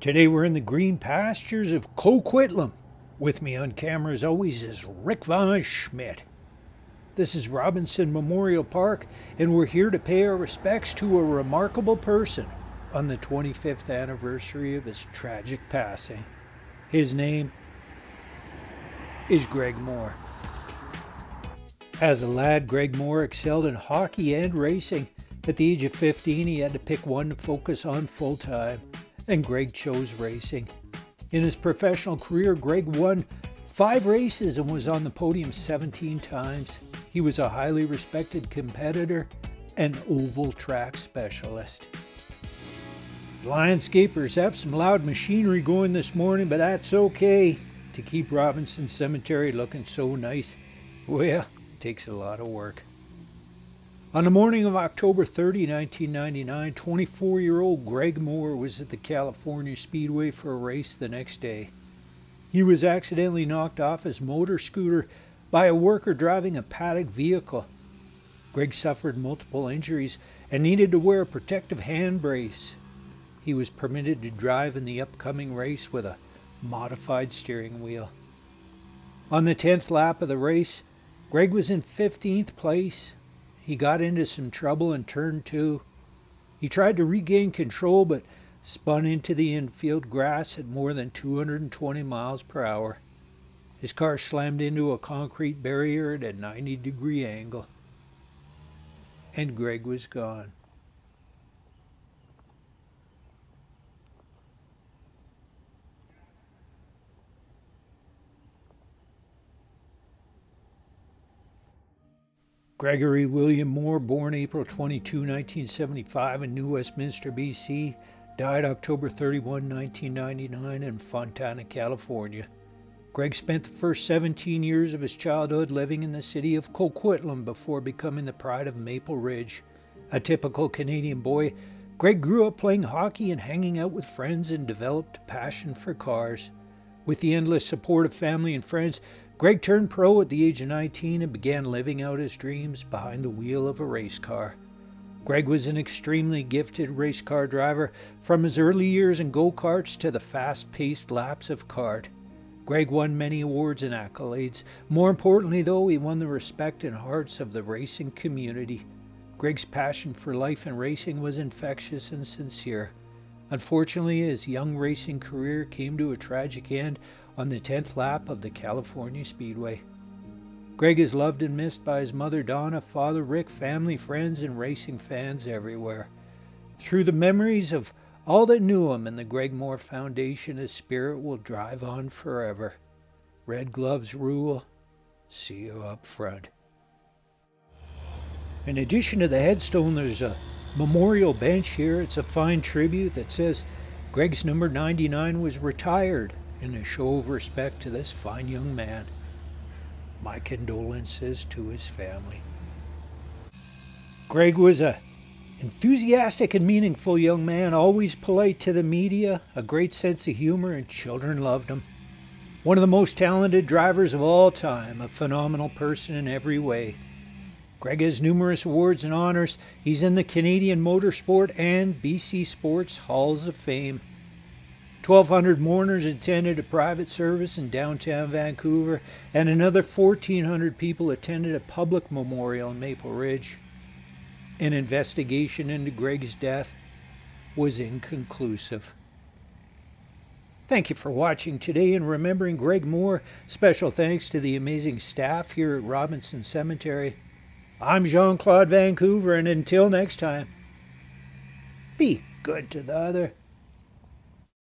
Today we're in the green pastures of Coquitlam. With me on camera as always is Rick Von Schmidt. This is Robinson Memorial Park, and we're here to pay our respects to a remarkable person on the 25th anniversary of his tragic passing. His name is Greg Moore. As a lad, Greg Moore excelled in hockey and racing. At the age of 15, he had to pick one to focus on full time, and Greg chose racing. In his professional career, Greg won 5 races and was on the podium 17 times. He was a highly respected competitor and oval track specialist. Landscapers have some loud machinery going this morning, but that's okay. To keep Robinson Cemetery looking so nice, well, it takes a lot of work. On the morning of October 30, 1999, 24-year-old Greg Moore was at the California Speedway for a race the next day. He was accidentally knocked off his motor scooter by a worker driving a paddock vehicle. Greg suffered multiple injuries and needed to wear a protective hand brace. He was permitted to drive in the upcoming race with a modified steering wheel. On the 10th lap of the race, Greg was in 15th place. He got into some trouble in turn 2. He tried to regain control but spun into the infield grass at more than 220 miles per hour. His car slammed into a concrete barrier at a 90-degree angle. And Greg was gone. Gregory William Moore, born April 22, 1975 in New Westminster, BC, died October 31, 1999 in Fontana, California. Greg spent the first 17 years of his childhood living in the city of Coquitlam before becoming the pride of Maple Ridge. A typical Canadian boy, Greg grew up playing hockey and hanging out with friends and developed a passion for cars. With the endless support of family and friends, Greg turned pro at the age of 19 and began living out his dreams behind the wheel of a race car. Greg was an extremely gifted race car driver, from his early years in go-karts to the fast-paced laps of kart. Greg won many awards and accolades. More importantly, though, he won the respect and hearts of the racing community. Greg's passion for life and racing was infectious and sincere. Unfortunately, his young racing career came to a tragic end on the 10th lap of the California Speedway. Greg is loved and missed by his mother Donna, father Rick, family, friends, and racing fans everywhere. Through the memories of all that knew him and the Greg Moore Foundation, his spirit will drive on forever. Red gloves rule. See you up front. In addition to the headstone, there's a memorial bench here. It's a fine tribute that says Greg's number 99 was retired in a show of respect to this fine young man. My condolences to his family. Greg was a enthusiastic and meaningful young man, always polite to the media, a great sense of humor, and children loved him. One of the most talented drivers of all time, a phenomenal person in every way. Greg has numerous awards and honors. He's in the Canadian Motorsport and BC Sports Halls of Fame. 1,200 mourners attended a private service in downtown Vancouver, and another 1,400 people attended a public memorial in Maple Ridge. An investigation into Greg's death was inconclusive. Thank you for watching today and remembering Greg Moore. Special thanks to the amazing staff here at Robinson Cemetery. I'm Jean-Claude Van Couver, and until next time, be good to the other.